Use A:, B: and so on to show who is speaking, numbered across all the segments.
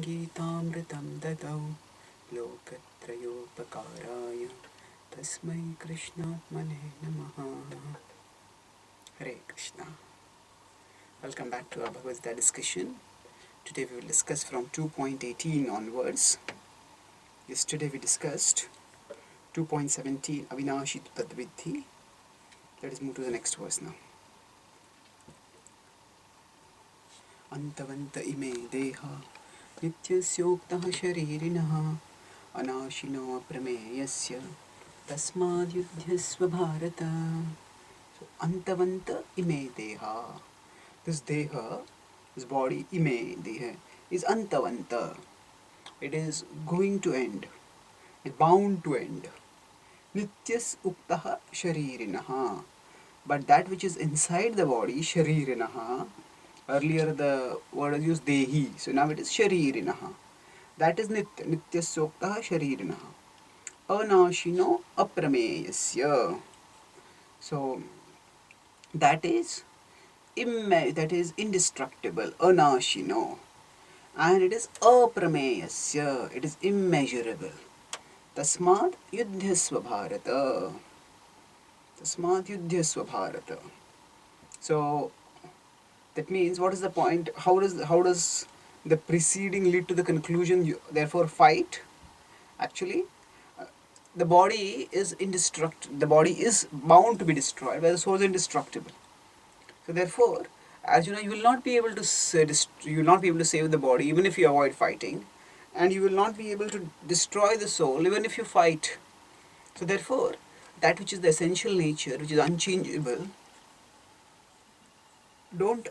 A: Geetamritam dadau Lokatrayopakaraya Tasmai Krishnatmane Namaha. Hare Krishna. Welcome back to our Bhagavad Gita discussion. Today we will discuss from 2.18 onwards. Yesterday we discussed 2.17 Avinashi Tadvidhi. Let us move to the next verse now. Antavanta ime deha Nityasyoktaha sharirinaha Anashino aprameyasya Tasmad yudhyasva bharata. So, Antavanta ime deha. This deha, this body, ime deha, is antavanta. It is going to end. It's bound to end. Nityas uktaha sharirinaha. But that which is inside the body, sharirinaha. Earlier the word was used dehi, so now it is sharirinaha. That is nitya. Nityasoktaha sharirinaha. Anashino aprameyasya. So that is indestructible, anashino. And it is aprameyasya. It is immeasurable. Tasmad yudhyasva bharata. Tasmad yudhyasva bharata. So that means, what is the point? How does the preceding lead to the conclusion? Therefore, fight. Actually, the body is indestructible. The body is bound to be destroyed, but the soul is indestructible. So, therefore, as you know, you will not be able to save the body even if you avoid fighting, and you will not be able to destroy the soul even if you fight. So, therefore, that which is the essential nature, which is unchangeable, don't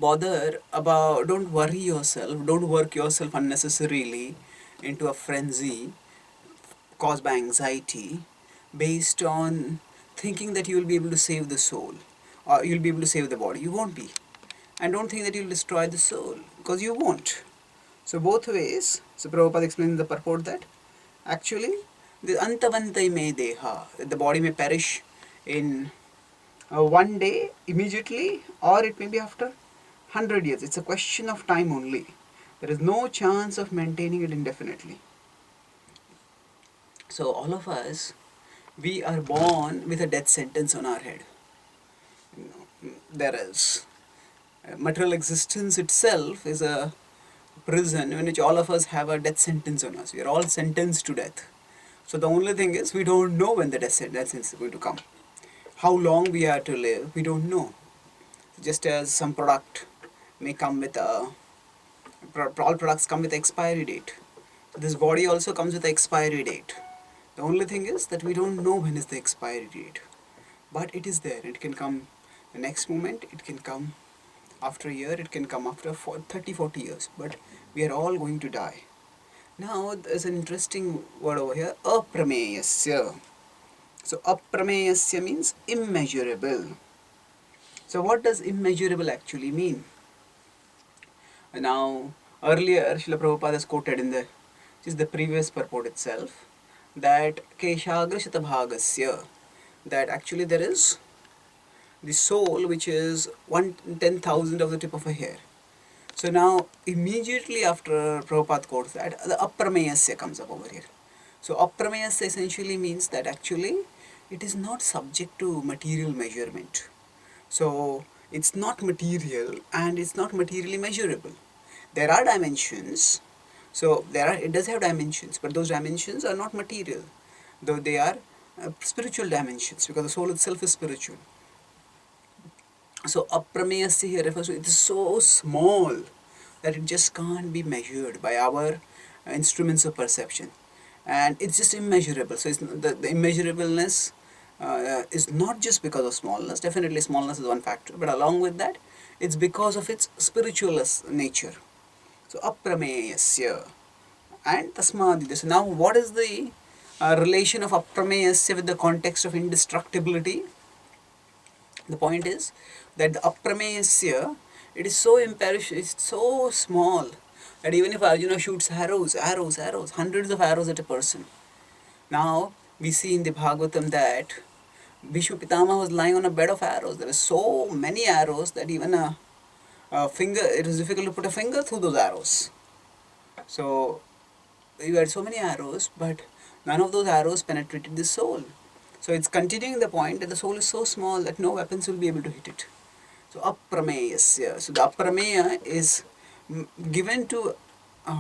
A: worry yourself, don't work yourself unnecessarily into a frenzy caused by anxiety based on thinking that you will be able to save the soul or you'll be able to save the body. You won't be. And don't think that you'll destroy the soul, because you won't. So both ways. So Prabhupada explains the purport that actually the antavantai me deha, the body may perish in one day immediately, or it may be after 100 years. It's a question of time only. There is no chance of maintaining it indefinitely. So all of us, we are born with a death sentence on our head. There is material existence itself is a prison in which all of us have a death sentence on us. We are all sentenced to death. So the only thing is, we don't know when the death sentence is going to come. How long we are to live, we don't know. Just as some product may come with all products come with expiry date. So this body also comes with an expiry date. The only thing is that we don't know when is the expiry date. But it is there. It can come the next moment, it can come after a year, it can come after 30-40 years. But we are all going to die. Now there's an interesting word over here, aprameyasya. So aprameyasya means immeasurable. So what does immeasurable actually mean? Now earlier Srila Prabhupada has quoted in the previous purport itself, that keshagra shatabhagasya, that actually there is the soul which is 1/10,000 of the tip of a hair. So now immediately after Prabhupada quotes that, the aprameyasya comes up over here. So aprameyasya essentially means that actually it is not subject to material measurement. So it's not material and it's not materially measurable. There are dimensions. So it does have dimensions, but those dimensions are not material, though they are spiritual dimensions, because the soul itself is spiritual. So aprameyasya here refers to, it is so small that it just can't be measured by our instruments of perception, and it's just immeasurable. So the immeasurableness is not just because of smallness. Definitely smallness is one factor, but along with that, it's because of its spiritual nature. So aprameyasya and tasmadidya. So now what is the relation of aprameyasya with the context of indestructibility? The point is that the aprameyasya, it is so imperishable, it's so small that even if Arjuna shoots arrows, hundreds of arrows at a person. Now we see in the Bhagavatam that Bhishma Pitama was lying on a bed of arrows. There were so many arrows that even a it is difficult to put a finger through those arrows. So you had so many arrows, but none of those arrows penetrated the soul. So it's continuing the point that the soul is so small that no weapons will be able to hit it. So aprameyasya. So the aprameya is given to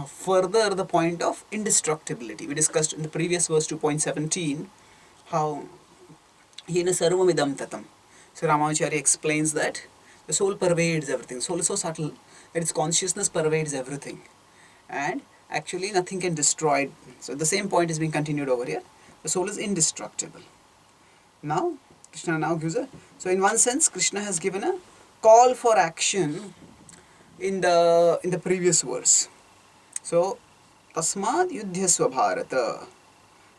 A: further the point of indestructibility. We discussed in the previous verse 2.17 how yena sarvamidam tatam. So Ramacharya explains that the soul pervades everything. Soul is so subtle that its consciousness pervades everything, and actually nothing can destroy it. So the same point is being continued over here. The soul is indestructible. Now Krishna now gives a, so in one sense Krishna has given a call for action in the previous verse. So tasmad yudhyasva bharata.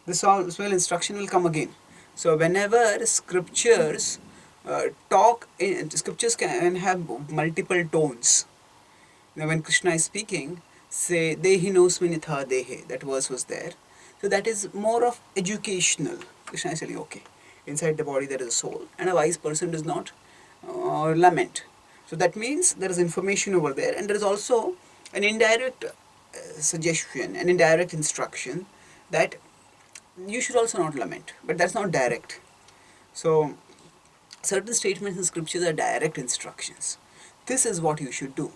A: This small instruction will come again. So whenever scriptures scriptures can have multiple tones. Now when Krishna is speaking, say dehi nosmi nitha dehe, that verse was there. So that is more of educational. Krishna is saying, okay, inside the body there is a soul, and a wise person does not lament. So that means there is information over there, and there is also an indirect suggestion, an indirect instruction that you should also not lament, but that's not direct. So certain statements in scriptures are direct instructions. This is what you should do.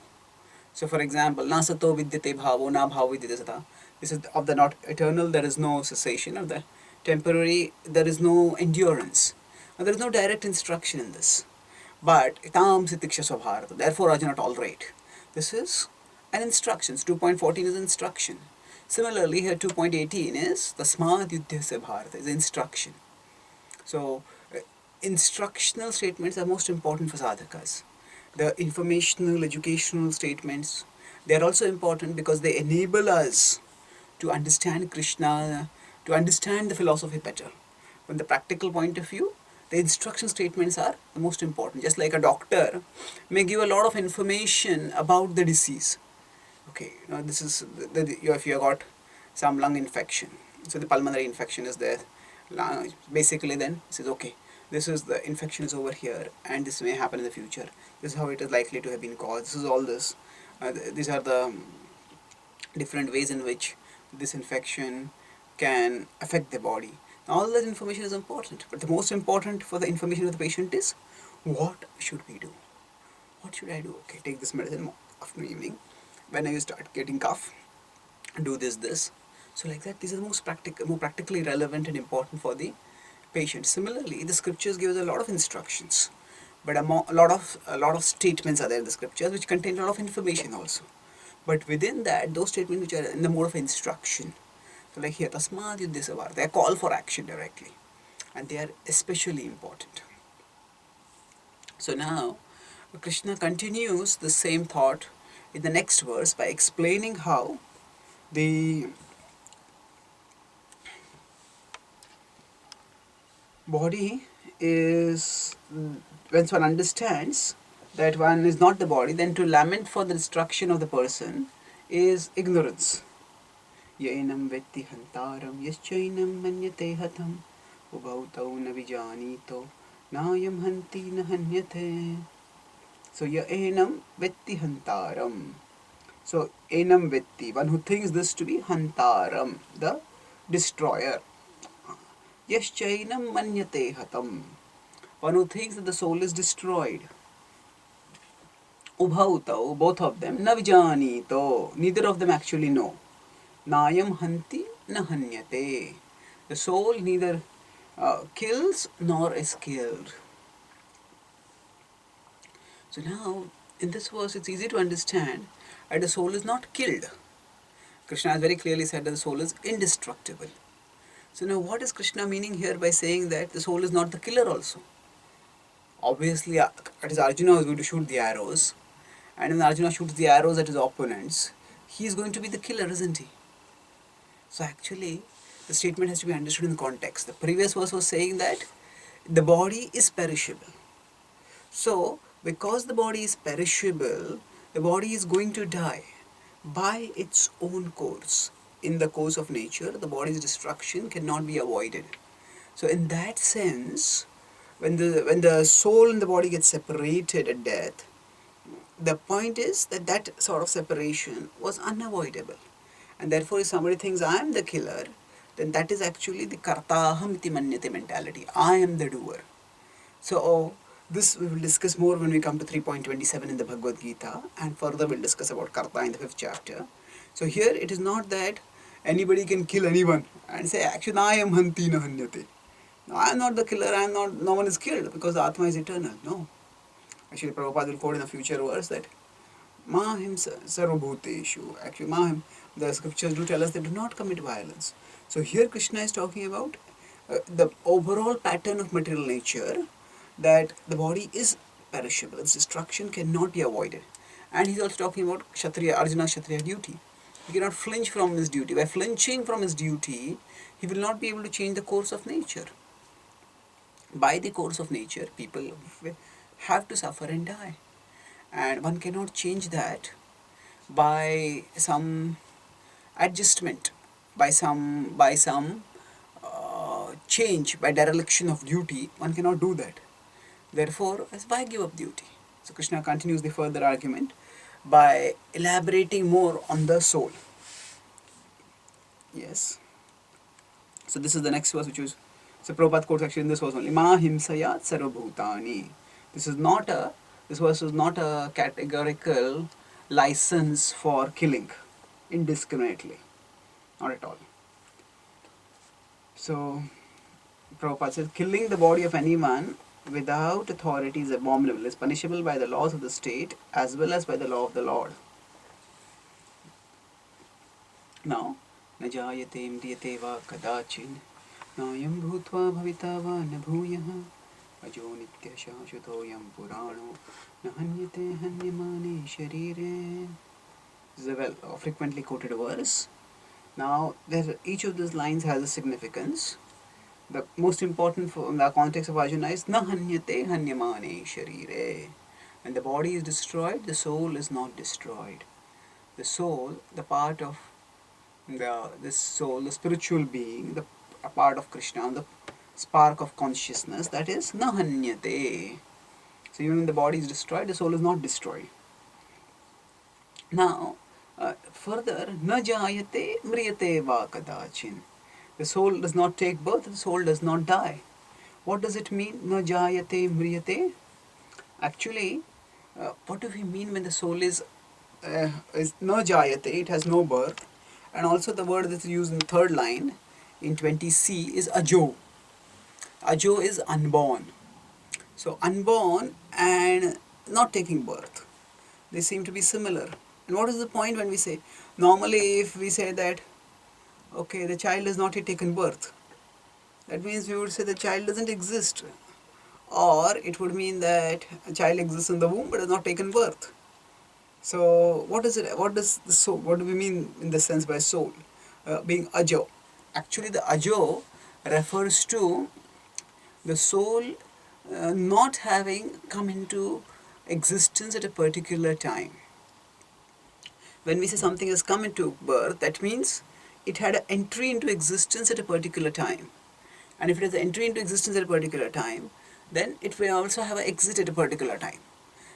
A: So for example, na sato vidyate bhavo na bhavo vidyate sata. This is of the not eternal, there is no cessation. Of the temporary, there is no endurance. Now, there is no direct instruction in this. But tam sitiksha swabharata, therefore Arjuna tolerate. This is an instruction. 2.14 is instruction. Similarly, here 2.18 is tasmad yudhyasya bharata, is instruction. So instructional statements are most important for sadhakas. The informational, educational statements, they are also important because they enable us to understand Krishna, to understand the philosophy better. From the practical point of view, the instruction statements are the most important. Just like a doctor may give a lot of information about the disease. Okay, this is if you have got some lung infection, so the pulmonary infection is there. Basically, then it says, okay, this is the infection is over here, and this may happen in the future. This is how it is likely to have been caused. This is all this. These are the different ways in which this infection can affect the body. All that information is important, but the most important for the information of the patient is, what should we do? What should I do? Okay, take this medicine afternoon, evening. When you start getting cough, do this. So like that, these are the more practically relevant and important for the patient. Similarly, the scriptures give us a lot of instructions, but a lot of statements are there in the scriptures which contain a lot of information also. But within that, those statements which are in the mode of instruction, so like here, tasmad yudhyasya bharata, they are call for action directly, and they are especially important. So now, Krishna continues the same thought in the next verse by explaining how the body is, when one understands that one is not the body, then to lament for the destruction of the person is ignorance. Yainam vetti hantaram yaschainam manyate hatam ubhautau na vijanito nayam hanti na hanyate. So yainam vetti hantaram. So enam vetti, one who thinks this to be hantaram, the destroyer. Yaschainam manyate hatam, one who thinks that the soul is destroyed. Ubhautau, both of them, na vijanito, neither of them actually know. Nayam hanti na hanyate, the soul neither kills nor is killed. So now, in this verse, it's easy to understand that the soul is not killed. Krishna has very clearly said that the soul is indestructible. So now, what is Krishna meaning here by saying that the soul is not the killer also? Obviously, it is Arjuna who is going to shoot the arrows, and when Arjuna shoots the arrows at his opponents, he is going to be the killer, isn't he? So actually, the statement has to be understood in context. The previous verse was saying that the body is perishable. So, because the body is perishable, the body is going to die by its own course. In the course of nature, the body's destruction cannot be avoided. So in that sense, when the soul and the body get separated at death, the point is that that sort of separation was unavoidable. And therefore, if somebody thinks I am the killer, then that is actually the kartaham iti manyate mentality. I am the doer. So, this we will discuss more when we come to 3.27 in the Bhagavad Gita, and further we'll discuss about karta in the 5th chapter. So, here it is not that anybody can kill anyone and say, actually, I am hanti na hanyate. No, I am not the killer, I am not, no one is killed because the Atma is eternal. No. Actually, Prabhupada will quote in a future verse that Mahim sarvabhuteshu. Actually, Mahim, the scriptures do tell us they do not commit violence. So here Krishna is talking about the overall pattern of material nature, that the body is perishable, its destruction cannot be avoided. And he's also talking about Kshatriya, Arjuna's Kshatriya duty. He cannot flinch from his duty. By flinching from his duty, he will not be able to change the course of nature. By the course of nature, people have to suffer and die. And one cannot change that by some adjustment, by some change, by dereliction of duty. One cannot do that. Therefore, why give up duty? So Krishna continues the further argument by elaborating more on the soul. Yes. So this is the next verse, which is, so Prabhupada quotes actually in this verse only, Ma himsaya sarvabhutani. This verse is not a categorical license for killing indiscriminately. Not at all. So Prabhupada says, killing the body of anyone without authority is abominable, is punishable by the laws of the state as well as by the law of the Lord. Now, न जायते म्रियते वा कदाचिन् नायं भूत्वा भविता वा न भूयः अजो नित्यः शाश्वतोऽयं पुराणो न हन्यते हन्यमाने शरीरे. This is a well frequently quoted verse. Now, each of these lines has a significance. The most important in the context of Arjuna is na hanyate hanyamane sharire. When the body is destroyed, the soul is not destroyed. The soul, the part of this soul, the spiritual being, a part of Krishna, the spark of consciousness, that is na hanyate. So even when the body is destroyed, the soul is not destroyed. Now, further, na jayate mriyate va kadachin. The soul does not take birth, the soul does not die. What does it mean, na jayate mriyate? Actually, what do we mean when the soul is na jayate, it has no birth? And also the word that's used in the third line, in 20c, is ajo. Ajo is unborn. So unborn and not taking birth, they seem to be similar. And what is the point when we say, normally if we say that, okay, the child has not yet taken birth, that means we would say the child doesn't exist. Or it would mean that a child exists in the womb but has not taken birth. So what is it? What does the soul? What do we mean in the sense by soul being ajo? Actually, the ajo refers to the soul not having come into existence at a particular time. When we say something has come into birth, that means it had an entry into existence at a particular time. And if it has an entry into existence at a particular time, then it will also have an exit at a particular time.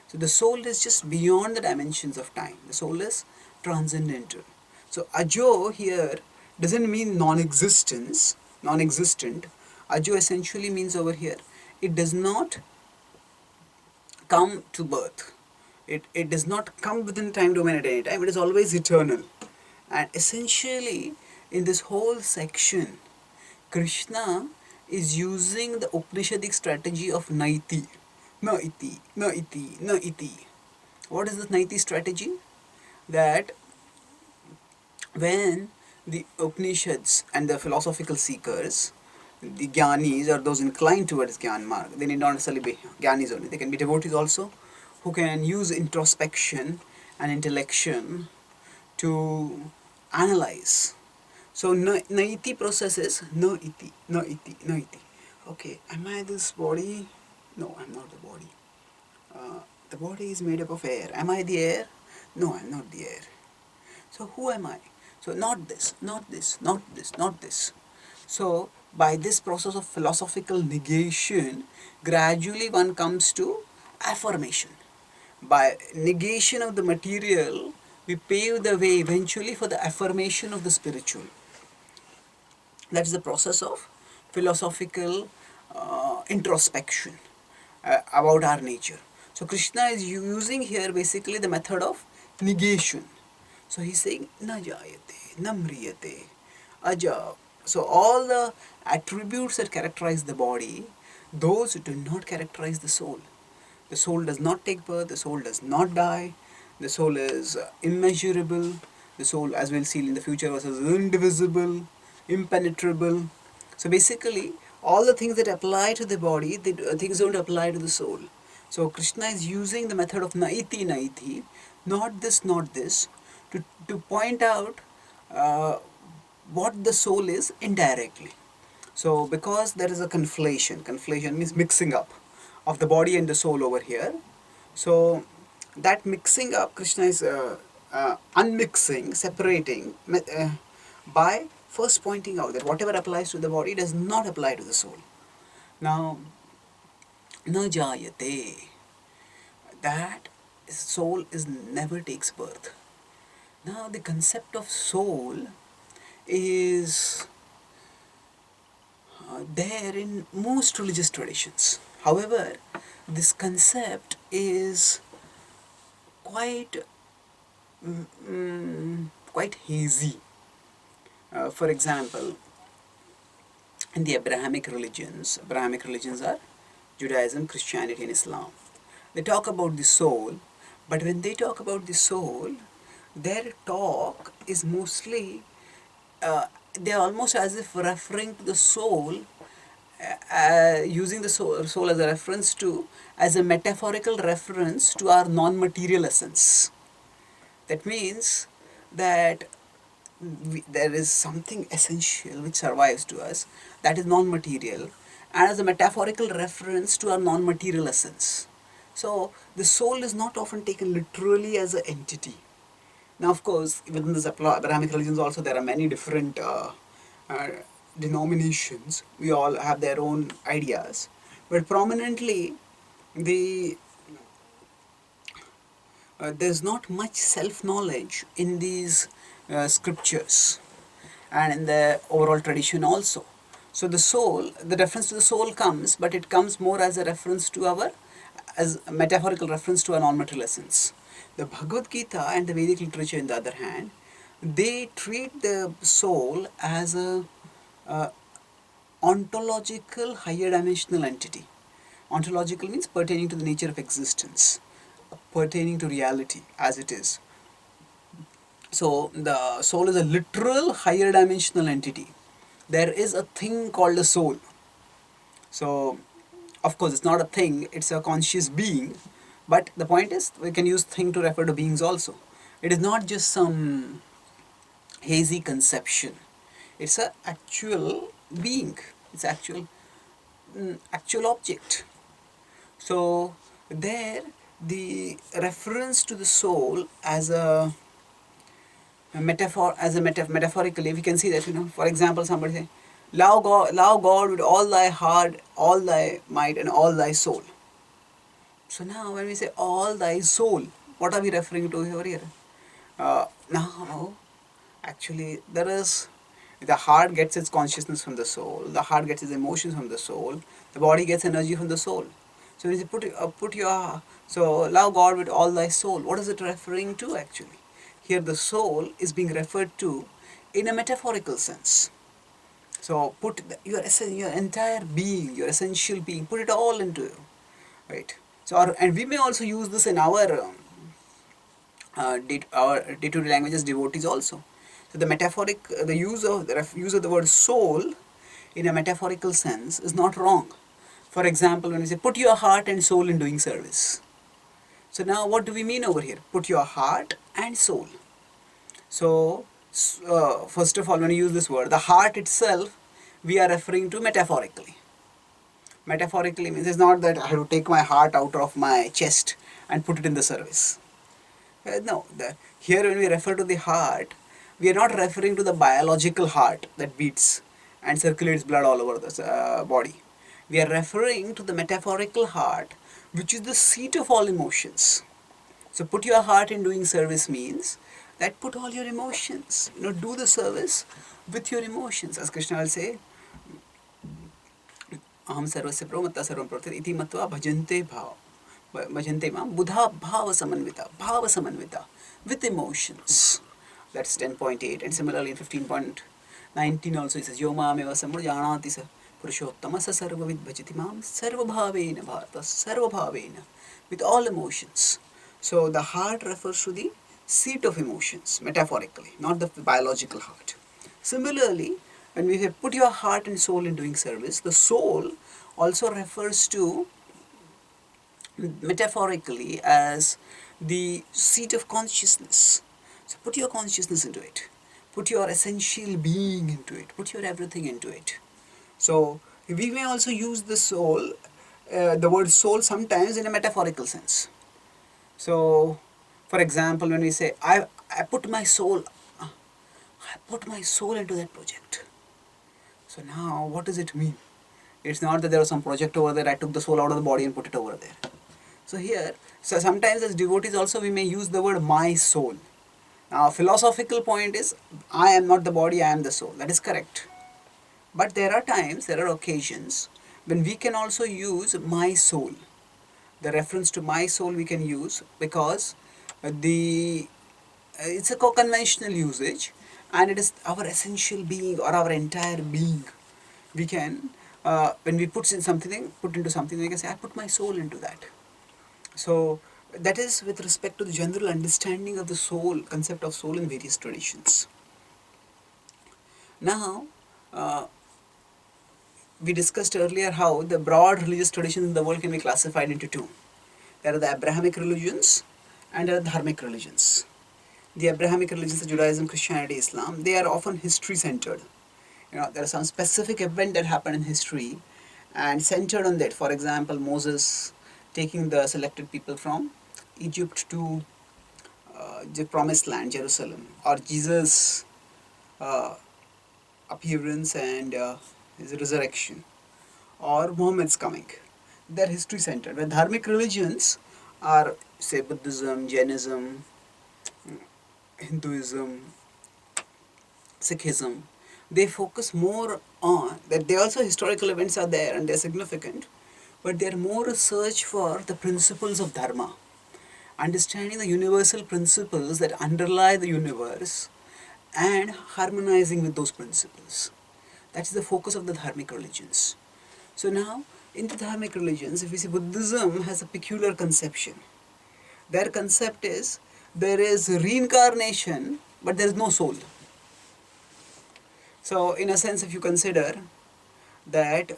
A: So the soul is just beyond the dimensions of time. The soul is transcendental. So ajo here doesn't mean non-existence, non-existent. Ajo essentially means over here, it does not come to birth. It does not come within time domain at any time. It is always eternal. And essentially, in this whole section, Krishna is using the Upanishadic strategy of Naiti. Naiti, Naiti, Naiti. What is this Naiti strategy? That when the Upanishads and the philosophical seekers, the Gyanis or those inclined towards Gyan Marg, they need not necessarily be Gyanis only, they can be devotees also, who can use introspection and intellection to analyze. So naiti process is no iti, no iti, no iti. Okay, am I this body? No, I'm not the body. The body is made up of air. Am I the air? No, I'm not the air. So who am I? So not this, not this, not this, not this. So by this process of philosophical negation, gradually one comes to affirmation. By negation of the material, we pave the way eventually for the affirmation of the spiritual. That is the process of philosophical introspection about our nature. So Krishna is using here basically the method of negation. So he's saying na jayate, na mriyate, aja. So all the attributes that characterize the body, those do not characterize the soul. The soul does not take birth, the soul does not die, the soul is immeasurable, the soul, as we'll see in the future, is indivisible, impenetrable. So basically, all the things that apply to the body, things don't apply to the soul. So Krishna is using the method of naiti naiti, not this, to point out what the soul is indirectly. So because there is a conflation means mixing up of the body and the soul over here. So that mixing up, Krishna is unmixing, separating by first pointing out that whatever applies to the body does not apply to the soul. Now, na jayate, that soul is never takes birth. Now the concept of soul is there in most religious traditions. However, this concept is quite quite hazy. For example, in the Abrahamic religions are Judaism, Christianity, and Islam. They talk about the soul, but when they talk about the soul, their talk is mostly they're almost as if referring to the soul, using the soul as a reference to, as a metaphorical reference to our non-material essence. That means that there is something essential which survives to us, that is non-material, and as a metaphorical reference to our non-material essence. So the soul is not often taken literally as an entity. Now, of course, within this Abrahamic religions also there are many different uh, denominations. We all have their own ideas, but prominently the there's not much self-knowledge in these scriptures and in the overall tradition also. So the soul, the reference to the soul comes, but it comes more as a reference to our, as a metaphorical reference to our non-material essence. The Bhagavad Gita and the Vedic literature, on the other hand, they treat the soul as a ontological higher dimensional entity. Ontological means pertaining to the nature of existence, pertaining to reality as it is. So the soul is a literal higher dimensional entity. There is a thing called a soul. So of course it's not a thing, it's a conscious being, but the point is we can use thing to refer to beings also. It is not just some hazy conception, it's a actual being, it's actual object. So there the reference to the soul as a metaphor, as a metaphorically we can see that, for example, somebody say love God with all thy heart, all thy might, and all thy soul. So now when we say all thy soul, what are we referring to over here? Now actually there is, the heart gets its consciousness from the soul, the heart gets its emotions from the soul, the body gets energy from the soul. So when you put your, so love God with all thy soul, what is it referring to actually? Here the soul is being referred to in a metaphorical sense. So put your entire being, your essential being, put it all into you, right? So and we may also use this in our day-to-day language as devotees also. So the metaphoric, the use of the word soul in a metaphorical sense is not wrong. For example, when we say put your heart and soul in doing service. So now what do we mean over here? Put your heart and soul. So first of all, when you use this word, the heart itself, we are referring to metaphorically. Metaphorically means it's not that I have to take my heart out of my chest and put it in the service. No, here when we refer to the heart, we are not referring to the biological heart that beats and circulates blood all over the body. We are referring to the metaphorical heart, which is the seat of all emotions. So put your heart in doing service means that put all your emotions, do the service with your emotions. As Krishna will say, aham sarvasya pramatta sarvam pravartite iti matva bhajante mam buddha bhava samanvita with emotions. That's 10.8. And similarly in 15.19 also it says yoma meva samurjanati sa purushottama sa sarvavid bhajati mam sarvabhavena bharata sarvabhavena, with all emotions. So the heart refers to the seat of emotions, metaphorically, not the biological heart. Similarly, when we say put your heart and soul in doing service, the soul also refers to, metaphorically, as the seat of consciousness. So put your consciousness into it. Put your essential being into it. Put your everything into it. So we may also use the soul, the word soul sometimes in a metaphorical sense. So, for example, when we say, I put my soul, I put my soul into that project. So now, what does it mean? It's not that there was some project over there, I took the soul out of the body and put it over there. So here, so sometimes as devotees also we may use the word my soul. Now, philosophical point is, I am not the body, I am the soul. That is correct. But there are times, there are occasions when we can also use my soul. The reference to my soul we can use because it's a conventional usage, and it is our essential being or our entire being. We can, when we put into something, we can say, I put my soul into that. So that is with respect to the general understanding of the soul, concept of soul in various traditions. Now, we discussed earlier how the broad religious traditions in the world can be classified into two. There are the Abrahamic religions and there are dharmic religions. The Abrahamic religions, Judaism, Christianity, Islam, they are often history centered. There is some specific event that happened in history and centered on that. For example, Moses taking the selected people from Egypt to the promised land, Jerusalem, or Jesus' appearance and his resurrection, or Muhammad's coming. They're history centered. Where dharmic religions are, say, Buddhism, Jainism, Hinduism, Sikhism, they focus more on that. They also, historical events are there and they're significant, but they're more a search for the principles of dharma, understanding the universal principles that underlie the universe and harmonizing with those principles. That's the focus of the dharmic religions. So now, in the dharmic religions, if we see, Buddhism has a peculiar conception. Their concept is there is reincarnation, but there is no soul. So, in a sense, if you consider that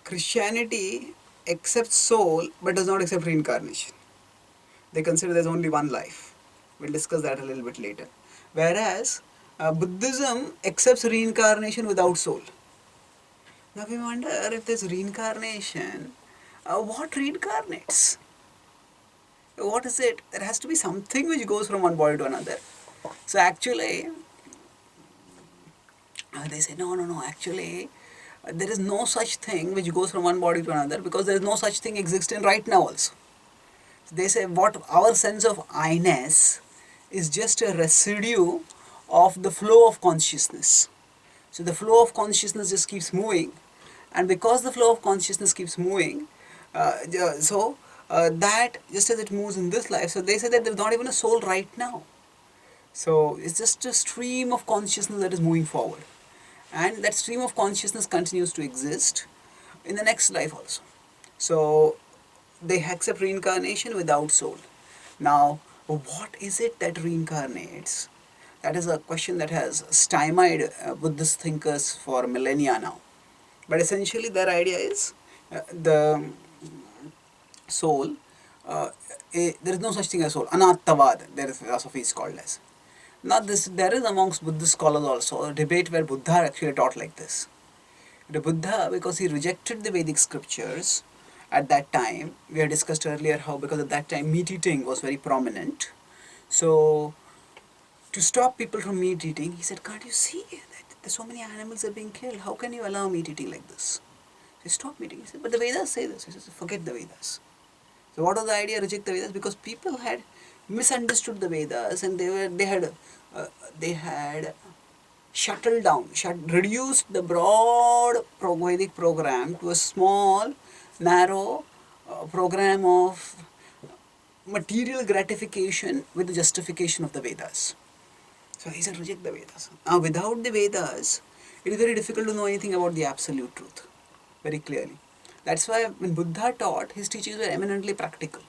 A: Christianity accepts soul but does not accept reincarnation, they consider there's only one life. We'll discuss that a little bit later. Whereas Buddhism accepts reincarnation without soul. Now we wonder, if there's reincarnation, what reincarnates? What is it? There has to be something which goes from one body to another. So actually, they say, no, actually, there is no such thing which goes from one body to another, because there is no such thing existing right now also. So they say what our sense of I-ness is just a residue of the flow of consciousness. So the flow of consciousness just keeps moving, and because the flow of consciousness keeps moving, that just as it moves in this life, so they say that there is not even a soul right now. So it's just a stream of consciousness that is moving forward, and that stream of consciousness continues to exist in the next life also. So they accept reincarnation without soul. Now, what is it that reincarnates? That is a question that has stymied Buddhist thinkers for millennia now. But essentially their idea is the soul, there is no such thing as soul. Anattavad, their philosophy is called as. Now there is amongst Buddhist scholars also a debate where Buddha actually taught like this. The Buddha, because he rejected the Vedic scriptures at that time, we had discussed earlier how because at that time meat eating was very prominent. So to stop people from meat eating, he said, can't you see that so many animals are being killed? How can you allow meat eating like this? He said, stop meat eating. He said, but the Vedas say this. He says, forget the Vedas. So what was the idea? Reject the Vedas, because people had misunderstood the Vedas, and they had reduced the broad Vedic program to a small, narrow program of material gratification with the justification of the Vedas. So he said, reject the Vedas. Now, without the Vedas, it is very difficult to know anything about the absolute truth very clearly. That's why when Buddha taught, his teachings were eminently practical.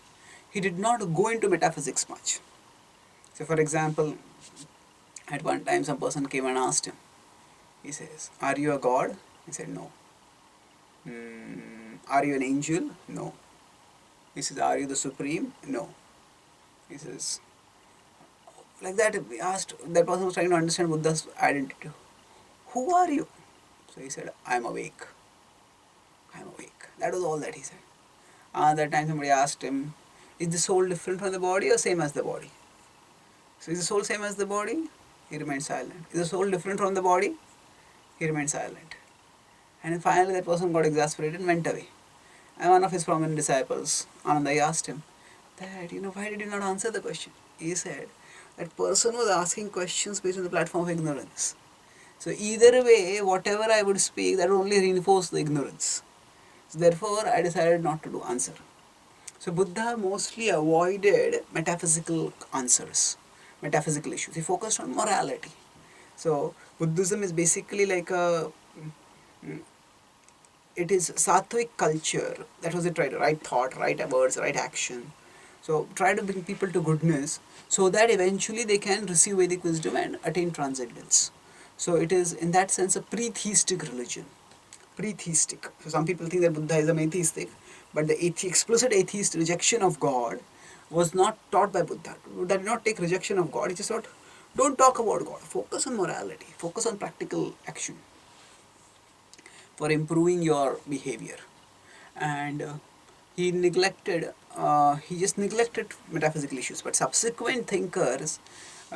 A: He did not go into metaphysics much. So, for example, at one time some person came and asked him, he says, are you a god? He said, no. Are you an angel? No. He says, are you the supreme? No. He says, like that, we asked, that person was trying to understand Buddha's identity. Who are you? So he said, I am awake. I am awake. That was all that he said. That time somebody asked him, is the soul different from the body or same as the body? So is the soul same as the body? He remained silent. Is the soul different from the body? He remained silent. And then finally that person got exasperated and went away. And one of his prominent disciples, Ananda, asked him, that, why did you not answer the question? He said, that person was asking questions based on the platform of ignorance. So either way, whatever I would speak, that would only reinforce the ignorance. So therefore, I decided not to answer. So Buddha mostly avoided metaphysical answers, metaphysical issues. He focused on morality. So Buddhism is basically like it is sattvic culture. That was it, right thought, right words, right action. So try to bring people to goodness so that eventually they can receive Vedic wisdom and attain transcendence. So it is in that sense a pre-theistic religion. Pre-theistic. So some people think that Buddhism is atheistic, but the explicit atheist rejection of God was not taught by Buddha. Buddha did not take rejection of God. He just thought, don't talk about God. Focus on morality. Focus on practical action for improving your behavior. And he just neglected metaphysical issues. But subsequent thinkers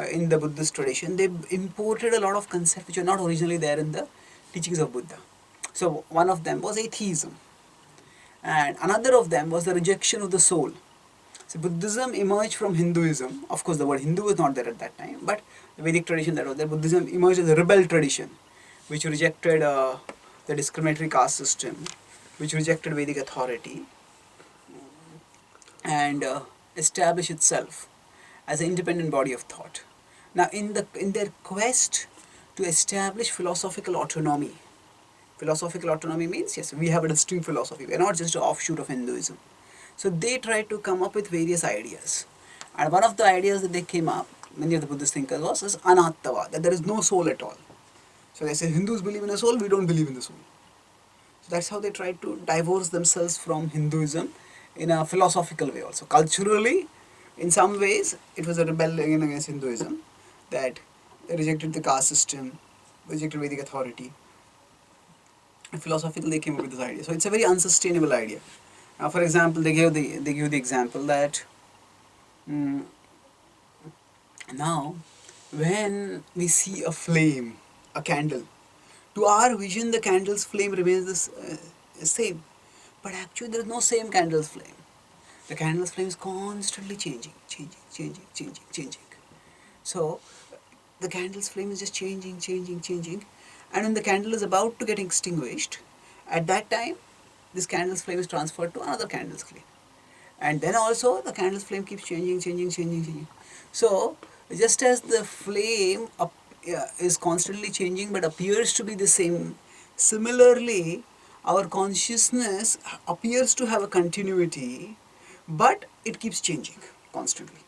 A: in the Buddhist tradition, they imported a lot of concepts which were not originally there in the teachings of Buddha. So one of them was atheism, and another of them was the rejection of the soul. So Buddhism emerged from Hinduism. Of course, the word Hindu was not there at that time, but the Vedic tradition that was there, Buddhism emerged as a rebel tradition, which rejected the discriminatory caste system, which rejected Vedic authority, and established itself as an independent body of thought. Now, in their quest to establish philosophical autonomy means, yes, we have a distinct philosophy. We are not just an offshoot of Hinduism. So they tried to come up with various ideas. And one of the ideas that they came up, many of the Buddhist thinkers, was is anattava, that there is no soul at all. So they say Hindus believe in a soul, we don't believe in the soul. So that's how they tried to divorce themselves from Hinduism in a philosophical way also. Culturally, in some ways, it was a rebellion against Hinduism, that they rejected the caste system, rejected Vedic authority. And philosophically, they came up with this idea. So it's a very unsustainable idea. Now, for example, they give the example that now, when we see a flame, a candle, to our vision, the candle's flame remains the same. But actually, there is no same candle's flame. The candle's flame is constantly changing. So, the candle's flame is just changing. And when the candle is about to get extinguished, at that time, this candle's flame is transferred to another candle's flame. And then also, the candle's flame keeps changing. So, just as the flame is constantly changing but appears to be the same, similarly, our consciousness appears to have a continuity, but it keeps changing constantly.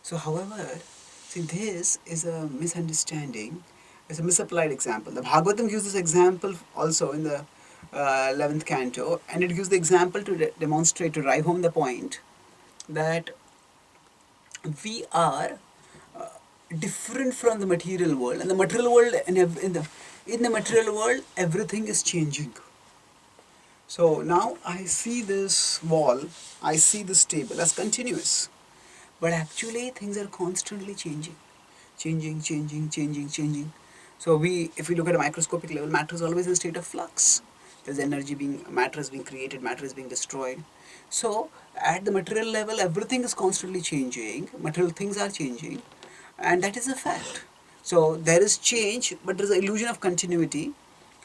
A: So, however, see, this is a misunderstanding. It's a misapplied example. The Bhagavatam gives this example also in the 11th canto, and it gives the example to demonstrate, to drive home the point that we are different from the material world, and the material world, in the material world, everything is changing. So now I see this wall, I see this table as continuous, but actually things are constantly changing. So if we look at a microscopic level, matter is always in a state of flux. There's energy being, matter is being created, matter is being destroyed. So at the material level, everything is constantly changing, material things are changing, and that is a fact. So there is change, but there is an illusion of continuity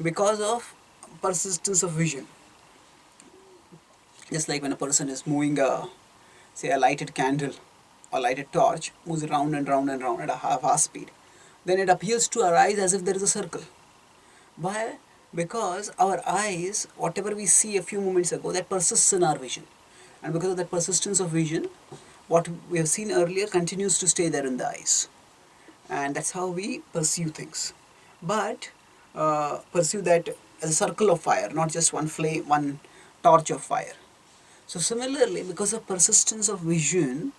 A: because of persistence of vision. Just like when a person is moving say a lighted candle or lighted torch, moves round and round and round at a fast speed, then it appears to arise as if there is a circle. Why? Because our eyes, whatever we see a few moments ago, that persists in our vision. And because of that persistence of vision, what we have seen earlier continues to stay there in the eyes. And that's how we perceive things. But perceive that as a circle of fire, not just one flame, one torch of fire. So similarly, because of persistence of vision,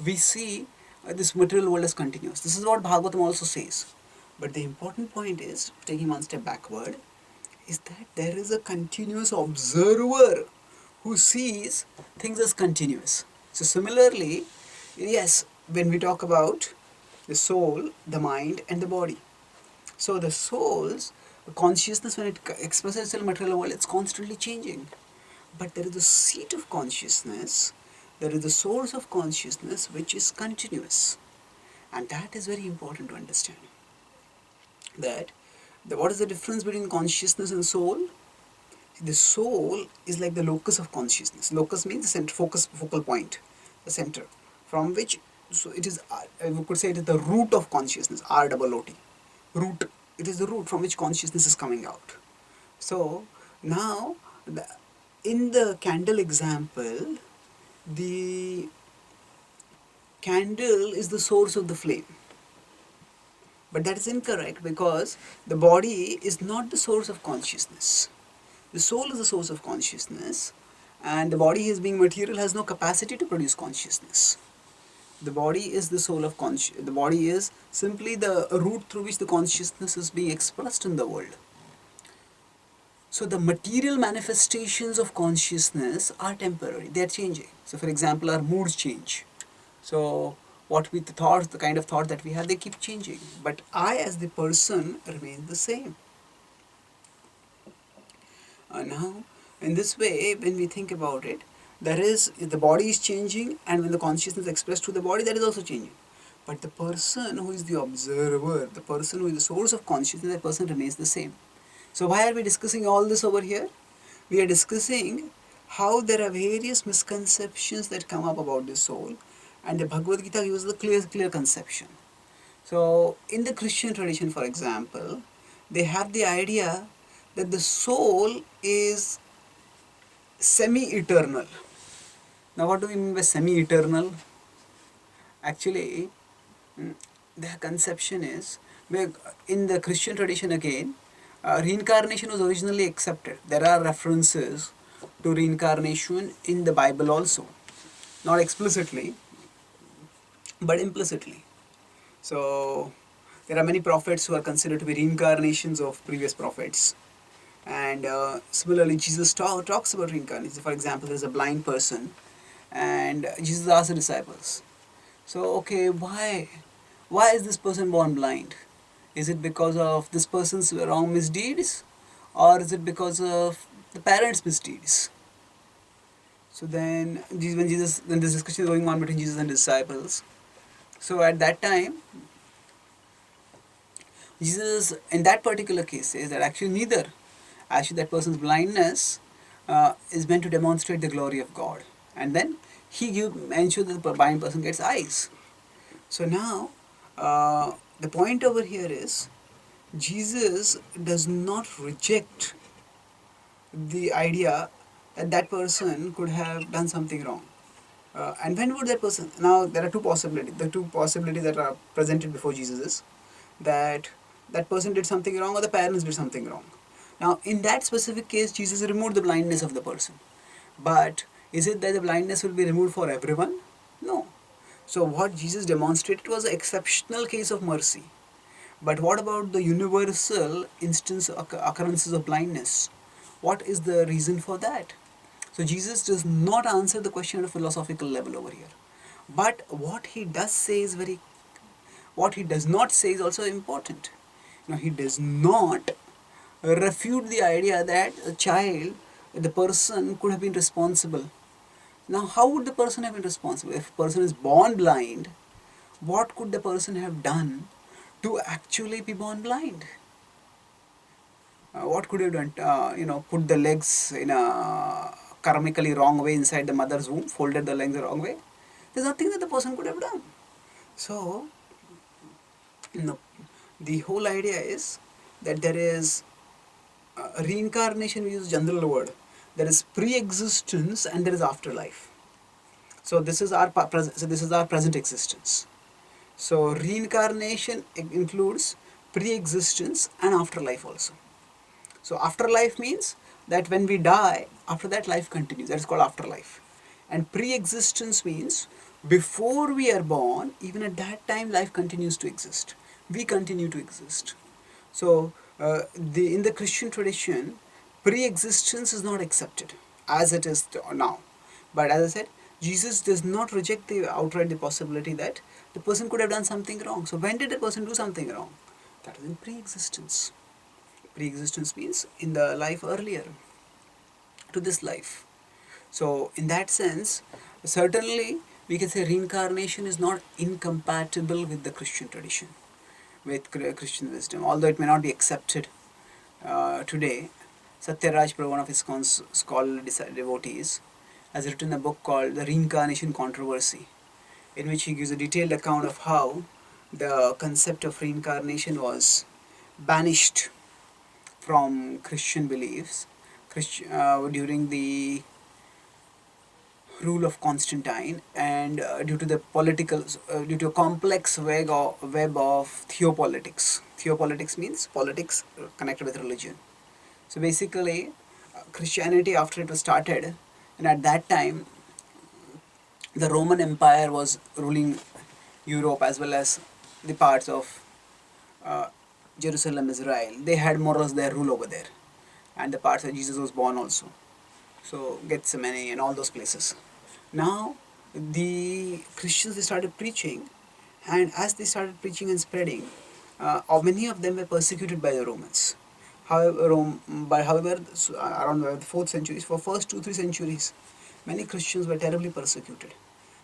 A: we see this material world as continuous. This is what Bhagavatam also says. But the important point is, taking one step backward, is that there is a continuous observer who sees things as continuous. So similarly, yes, when we talk about the soul, the mind and the body. So the soul's consciousness, when it expresses itself in the material world, it's constantly changing. But there is a seat of consciousness, there is the source of consciousness which is continuous. And that is very important to understand. That what is the difference between consciousness and soul? The soul is like the locus of consciousness. Locus means the center, focal point, the center, from which, so it is, we could say it is the root of consciousness, ROOT. Root, it is the root from which consciousness is coming out. So now, in the candle example, the candle is the source of the flame. But that is incorrect, because the body is not the source of consciousness. The soul is the source of consciousness, and the body, as being material, has no capacity to produce consciousness. The body is the soul of the body is simply the route through which the consciousness is being expressed in the world. So the material manifestations of consciousness are temporary, they are changing. So for example, our moods change. So what we thought, the kind of thought that we have, they keep changing. But I as the person remain the same. Now, in this way, when we think about it, there is, the body is changing, and when the consciousness is expressed to the body, that is also changing. But the person who is the observer, the person who is the source of consciousness, that person remains the same. So why are we discussing all this over here? We are discussing how there are various misconceptions that come up about the soul, and the Bhagavad Gita gives the clear conception. So in the Christian tradition, for example, they have the idea that the soul is semi-eternal. Now what do we mean by semi-eternal? Actually, the conception is, in the Christian tradition again, reincarnation was originally accepted. There are references to reincarnation in the Bible also. Not explicitly, but implicitly. So there are many prophets who are considered to be reincarnations of previous prophets. And similarly, Jesus talks about reincarnation. For example, there is a blind person, and Jesus asked the disciples, so okay, why is this person born blind? Is it because of this person's wrong misdeeds, or is it because of the parents' misdeeds? So then, when this discussion is going on between Jesus and disciples, so at that time, Jesus, in that particular case, says that actually neither. Actually, that person's blindness is meant to demonstrate the glory of God. And then he ensures that the blind person gets eyes. So now, the point over here is, Jesus does not reject the idea that that person could have done something wrong. And when would that person, now there are two possibilities. The two possibilities that are presented before Jesus is that that person did something wrong or the parents did something wrong. Now in that specific case, Jesus removed the blindness of the person. But is it that the blindness will be removed for everyone? No. So what Jesus demonstrated was an exceptional case of mercy. But what about the universal occurrences of blindness? What is the reason for that? So Jesus does not answer the question at a philosophical level over here. But what he does say is what he does not say is also important. Now he does not refute the idea that a child, the person could have been responsible. Now, how would the person have been responsible? If a person is born blind, what could the person have done to actually be born blind? What could you have done? Put the legs in a karmically wrong way inside the mother's womb, folded the legs the wrong way. There's nothing that the person could have done. So, no, the whole idea is that there is reincarnation. We use general word. There is pre-existence and there is afterlife. So this is our present existence. So reincarnation includes pre-existence and afterlife also. So afterlife means that when we die, after that life continues. That is called afterlife. And pre-existence means before we are born, even at that time life continues to exist. We continue to exist. So in the Christian tradition, pre-existence is not accepted as it is now. But as I said, Jesus does not reject outright the possibility that the person could have done something wrong. So when did the person do something wrong? That is in pre-existence. Pre-existence means in the life earlier to this life. So in that sense, certainly we can say reincarnation is not incompatible with the Christian tradition, with Christian wisdom, although it may not be accepted today. Satyaraj Prabhu, one of ISKCON's scholarly devotees, has written a book called The Reincarnation Controversy, in which he gives a detailed account of how the concept of reincarnation was banished from Christian beliefs during the rule of Constantine, and due to a complex web of theopolitics. Theopolitics means politics connected with religion. So basically, Christianity, after it was started, and at that time, the Roman Empire was ruling Europe as well as the parts of uh, Jerusalem, Israel. They had more or less their rule over there, and the parts where Jesus was born also. So Gethsemane and all those places. Now the Christians, they started preaching, and as they started preaching and spreading, many of them were persecuted by the Romans. However, around the 4th century, for first 2-3 centuries, many Christians were terribly persecuted.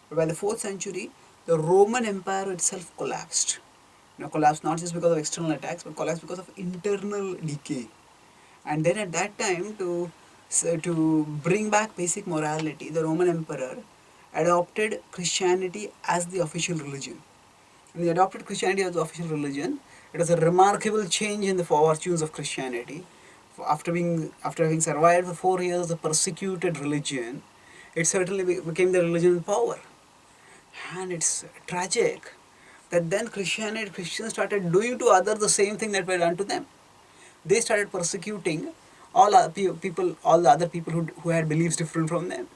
A: But by the 4th century, the Roman Empire itself collapsed. Collapsed not just because of external attacks, but collapsed because of internal decay. And then at that time, to bring back basic morality, the Roman Emperor adopted Christianity as the official religion. When he adopted Christianity as the official religion, it was a remarkable change in the fortunes of Christianity. After having survived for 4 years the persecuted religion, it certainly became the religion in power. And it's tragic that then Christians started doing to others the same thing that were done to them. They started persecuting all the other people who had beliefs different from them.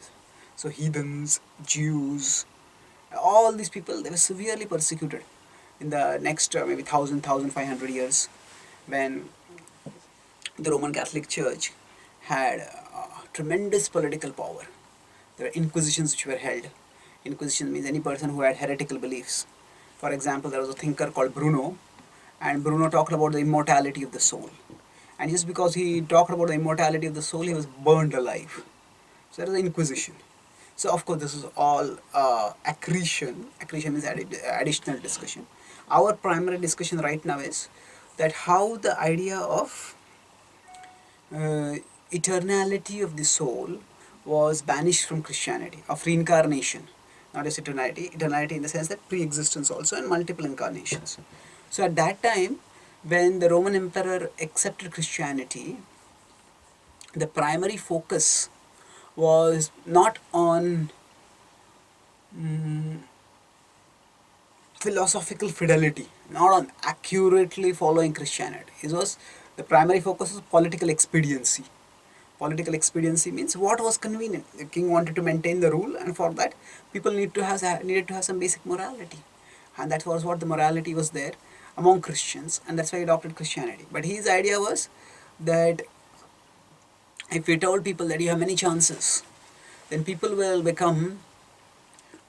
A: So heathens, Jews, all these people, they were severely persecuted in the next maybe 1,500 years, when the Roman Catholic Church had tremendous political power. There were inquisitions which were held. Inquisition means any person who had heretical beliefs. For example, there was a thinker called Bruno, and Bruno talked about the immortality of the soul. And just because he talked about the immortality of the soul, he was burned alive. So that is the Inquisition. So of course this is all accretion. Accretion means additional discussion. Our primary discussion right now is that how the idea of eternality of the soul was banished from Christianity, of reincarnation. Not just eternality in the sense that pre-existence also, and multiple incarnations. So at that time, when the Roman Emperor accepted Christianity, the primary focus was not on philosophical fidelity, not on accurately following Christianity. It was, the primary focus was political expediency. Political expediency means what was convenient. The king wanted to maintain the rule, and for that, people needed to have some basic morality, and that was what the morality was there among Christians, and that's why he adopted Christianity. But his idea was that if we told people that you have many chances, then people will become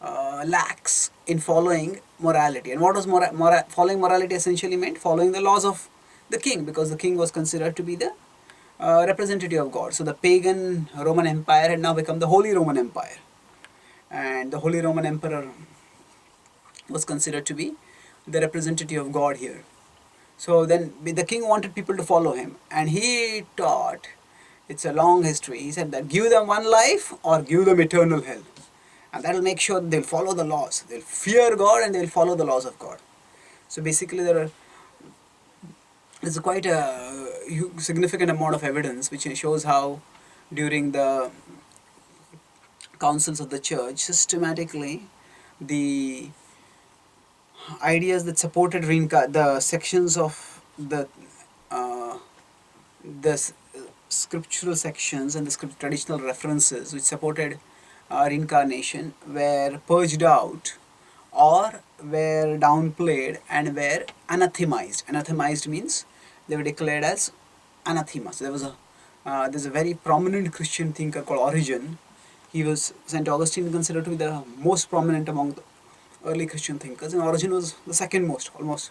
A: lax in following morality. And what was following morality essentially meant? Following the laws of the king, because the king was considered to be the representative of God. So the pagan Roman Empire had now become the Holy Roman Empire, and the Holy Roman Emperor was considered to be the representative of God here. So then the king wanted people to follow him, and he taught, it's a long history, he said that give them one life or give them eternal hell. And that will make sure they'll follow the laws. They'll fear God and they'll follow the laws of God. So basically there's quite a significant amount of evidence which shows how during the councils of the church, systematically the ideas that supported the sections of uh, the scriptural sections and the traditional references which supported reincarnation were purged out or were downplayed and were anathemized. Anathemized means they were declared as anathema. So there's a very prominent Christian thinker called Origen. He was St. Augustine considered to be the most prominent among the early Christian thinkers, and Origen was the second most, almost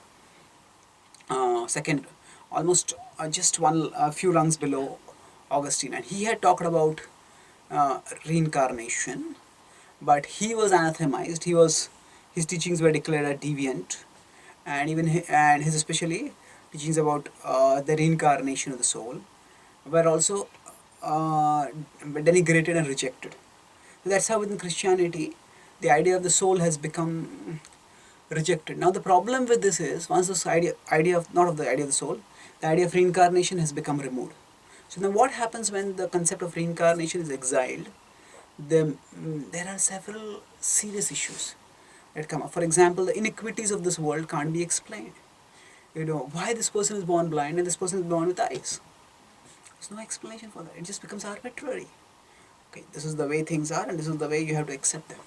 A: second, almost just a few rungs below Augustine, and he had talked about reincarnation, but he was anathemized. His teachings were declared a deviant, and even and his especially teachings about the reincarnation of the soul were also denigrated and rejected. So that's how within Christianity the idea of the soul has become rejected. Now the problem with this is, once this idea of not of the idea of the soul, the idea of reincarnation has become removed. So now what happens when the concept of reincarnation is exiled? There are several serious issues that come up. For example, the inequities of this world can't be explained. Why this person is born blind and this person is born with eyes. There's no explanation for that. It just becomes arbitrary. Okay, this is the way things are and this is the way you have to accept them.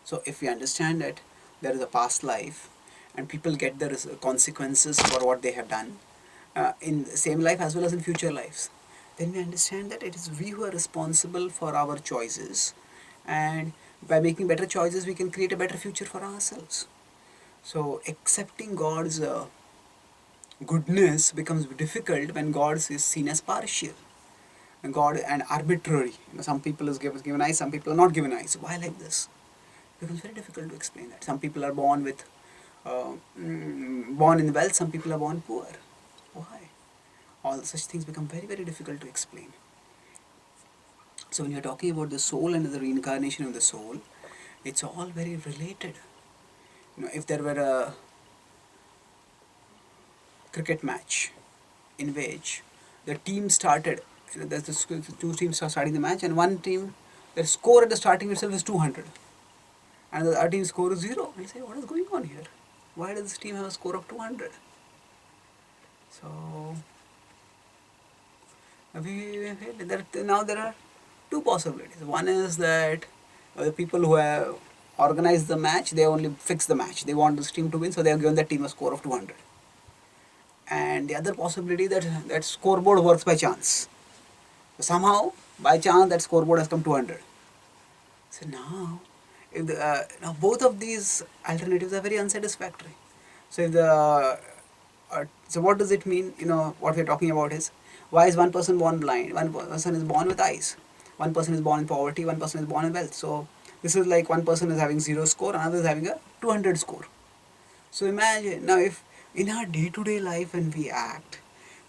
A: So if we understand that there is a past life and people get the consequences for what they have done in the same life as well as in future lives, then we understand that it is we who are responsible for our choices, and by making better choices we can create a better future for ourselves. So accepting God's goodness becomes difficult when God is seen as partial and arbitrary. Some people is given eyes, some people are not given eyes. Why like this? It becomes very difficult to explain that. Some people are born in wealth, some people are born poor. Why? All such things become very, very difficult to explain. So when you're talking about the soul and the reincarnation of the soul, it's all very related. If there were a cricket match in which the team started, there's the two teams are starting the match, and one team, their score at the starting itself is 200, and the other team's score is 0. And you say, what is going on here? Why does this team have a score of 200? So now there are two possibilities. One is that the people who have organized the match, they only fix the match. They want this team to win, so they have given that team a score of 200. And the other possibility that scoreboard works by chance. So somehow, by chance, that scoreboard has come 200. So now, now both of these alternatives are very unsatisfactory. So so what does it mean? What we're talking about is, why is one person born blind? One person is born with eyes. One person is born in poverty. One person is born in wealth. So this is like one person is having 0 score, another is having a 200 score. So imagine now, if in our day-to-day life when we act,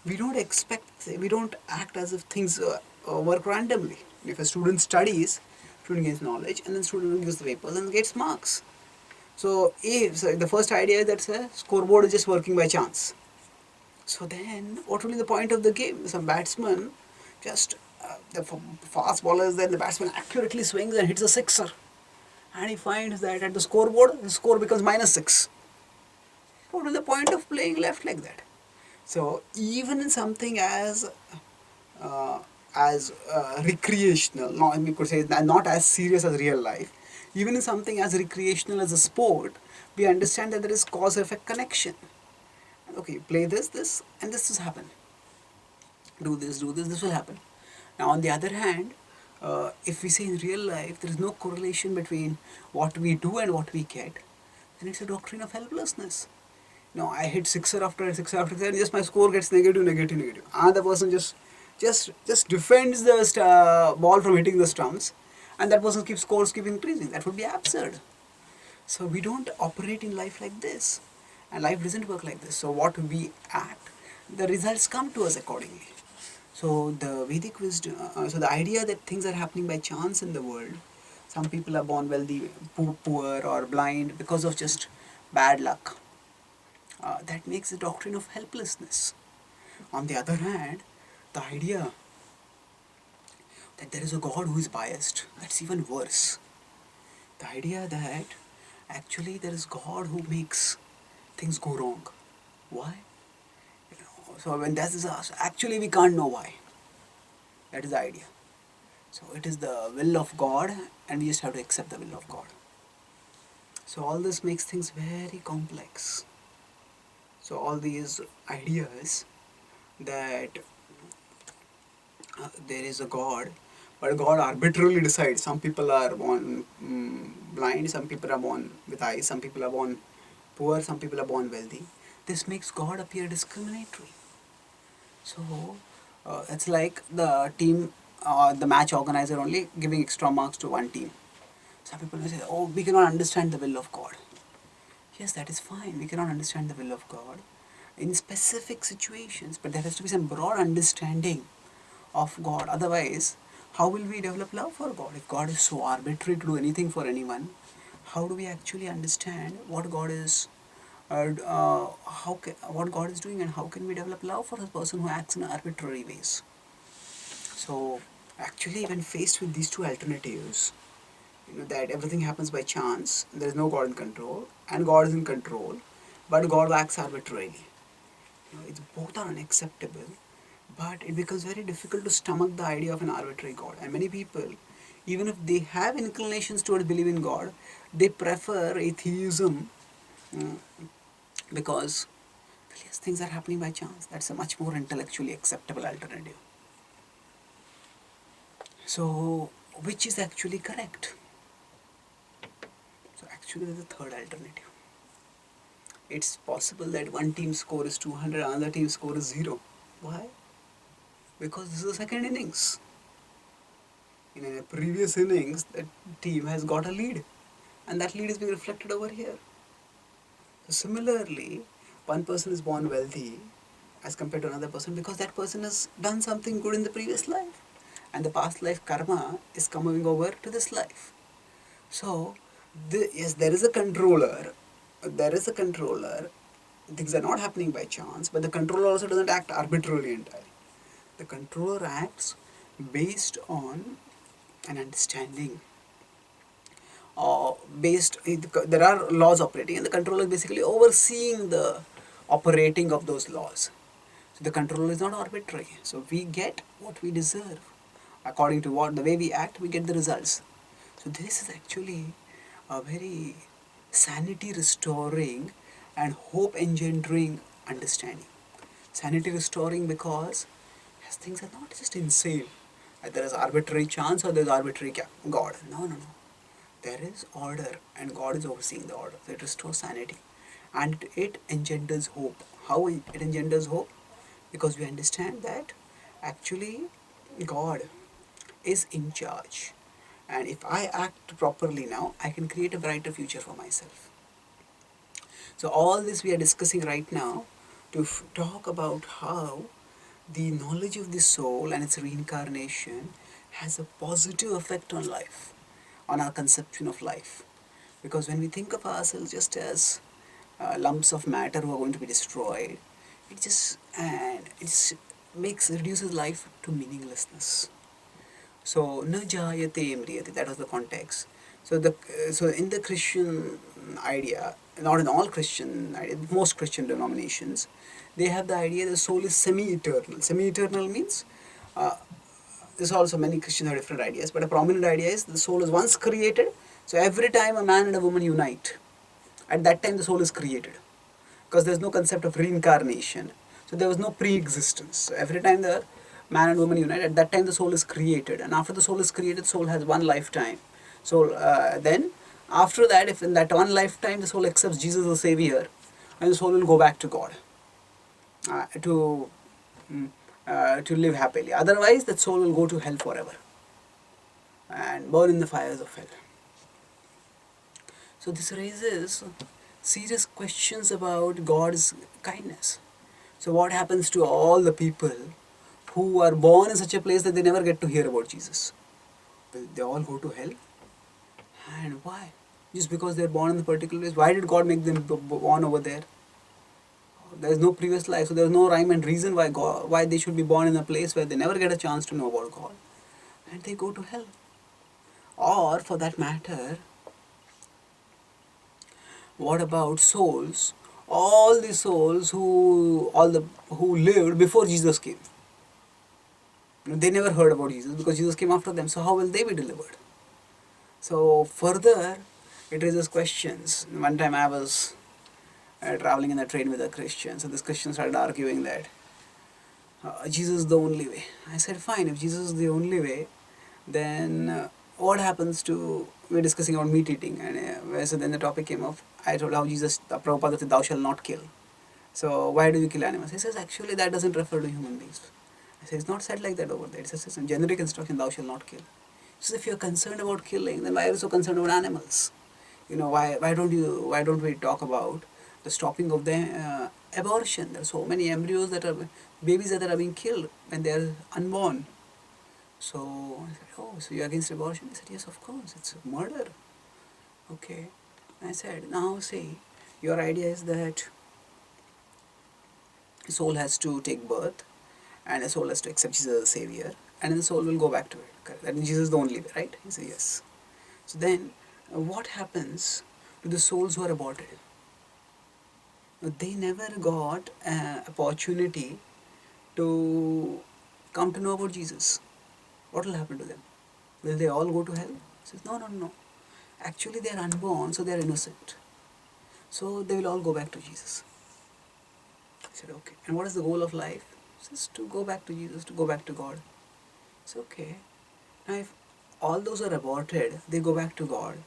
A: we don't act as if things work randomly. If a student studies, student gains knowledge, and then student gives the papers and gets marks. So the first idea is that a scoreboard is just working by chance. So then what will be the point of the game? Some batsman just the fast bowlers, then the batsman accurately swings and hits a sixer, and he finds that at the scoreboard the score becomes -6. What is the point of playing left like that? So even in something as recreational, we could say not as serious as real life, even in something as recreational as a sport, we understand that there is cause-effect connection. Okay, play this, and this will happen. Do this, this will happen. Now on the other hand, if we say in real life there is no correlation between what we do and what we get, then it's a doctrine of helplessness. No, I hit sixer after sixer after sixer, and just my score gets negative, negative, negative. Another person just defends the ball from hitting the stumps, and that person keeps scores keep increasing. That would be absurd. So we don't operate in life like this, and life doesn't work like this. So what we act, the results come to us accordingly. So the Vedic wisdom, so the idea that things are happening by chance in the world, some people are born wealthy, poor or blind because of just bad luck. That makes the doctrine of helplessness. On the other hand, the idea that there is a God who is biased, that's even worse. The idea that actually there is God who makes things go wrong. Why? So when that is asked, actually we can't know why. That is the idea. So it is the will of God, and we just have to accept the will of God. So all this makes things very complex. So all these ideas that there is a God, but God arbitrarily decides. Some people are born blind, some people are born with eyes, some people are born poor, some people are born wealthy. This makes God appear discriminatory. So it's like the team, the match organizer only giving extra marks to one team. Some people will say, oh, we cannot understand the will of God. Yes, that is fine. We cannot understand the will of God in specific situations, but there has to be some broad understanding of God. Otherwise, how will we develop love for God? If God is so arbitrary to do anything for anyone, how do we actually understand what God is, what God is doing, and how can we develop love for a person who acts in arbitrary ways? So, actually, when faced with these two alternatives, that everything happens by chance, there is no God in control, and God is in control, but God acts arbitrarily. It's both are unacceptable, but it becomes very difficult to stomach the idea of an arbitrary God. And many people, even if they have inclinations towards believing God, they prefer atheism uh, because yes, things are happening by chance. That's a much more intellectually acceptable alternative. So, which is actually correct? So, actually, there's a third alternative. It's possible that one team's score is 200, another team's score is 0. Why? Because this is the second innings. In a previous innings, the team has got a lead, and that lead is being reflected over here. So similarly, one person is born wealthy as compared to another person because that person has done something good in the previous life, and the past life karma is coming over to this life. So, yes, there is a controller. There is a controller. Things are not happening by chance, but the controller also doesn't act arbitrarily entirely. The controller acts based on an understanding. There are laws operating, and the controller is basically overseeing the operating of those laws. So the controller is not arbitrary. So we get what we deserve. According to what the way we act, we get the results. So this is actually a very sanity restoring and hope engendering understanding. Sanity restoring because yes, things are not just insane. There is arbitrary chance or there is arbitrary God. No, no, no. There is order, and God is overseeing the order. So it restores sanity, and it engenders hope. How it engenders hope? Because we understand that actually God is in charge, and if I act properly now, I can create a brighter future for myself. So all this we are discussing right now to talk about how the knowledge of the soul and its reincarnation has a positive effect on life, on our conception of life. Because when we think of ourselves just as lumps of matter who are going to be destroyed, it just reduces life to meaninglessness. So na jayate mriyate, that was the context. So in the Christian idea, not in all Christian idea, most Christian denominations, they have the idea the soul is semi-eternal. Semi-eternal means there's also many Christians have different ideas, but a prominent idea is the soul is once created. So every time a man and a woman unite, at that time the soul is created, because there's no concept of reincarnation. So there was no pre-existence. So every time the man and woman unite, at that time the soul is created, and after the soul is created, soul has one lifetime. So then after that, if in that one lifetime the soul accepts Jesus as Savior, and the soul will go back to God to live happily. Otherwise, that soul will go to hell forever and burn in the fires of hell. So this raises serious questions about God's kindness. So what happens to all the people who are born in such a place that they never get to hear about Jesus? Will they all go to hell? And why? Just because they are born in a particular place? Why did God make them born over there? There is no previous life, so there is no rhyme and reason why they should be born in a place where they never get a chance to know about God, and they go to hell. Or for that matter, what about souls? All the souls who lived before Jesus came. They never heard about Jesus because Jesus came after them. So how will they be delivered? So further, it raises questions. One time I was traveling in a train with a Christian. So this Christian started arguing that Jesus is the only way. I said, fine, if Jesus is the only way, then what happens to, we're discussing about meat eating, and so then the topic came up. I told how Prabhupada said, thou shalt not kill. So why do you kill animals? He says, actually that doesn't refer to human beings. I say, it's not said like that over there. It says some generic instruction, thou shalt not kill. So if you're concerned about killing, then why are you so concerned about animals? Why don't we talk about the stopping of the abortion? There are so many embryos babies that are being killed when they are unborn. So I said, oh, so you're against abortion? He said, yes, of course, it's murder. Okay. I said, now see, your idea is that the soul has to take birth and the soul has to accept Jesus as a savior, and then the soul will go back to it. Correct? That means Jesus is the only way, right? He said, yes. So then, what happens to the souls who are aborted? They never got an opportunity to come to know about Jesus. What will happen to them? Will they all go to hell? He says, no. Actually, they are unborn, so they are innocent. So they will all go back to Jesus. I said, okay. And what is the goal of life? He says, to go back to Jesus, to go back to God. It's okay. Now, if all those are aborted, they go back to God,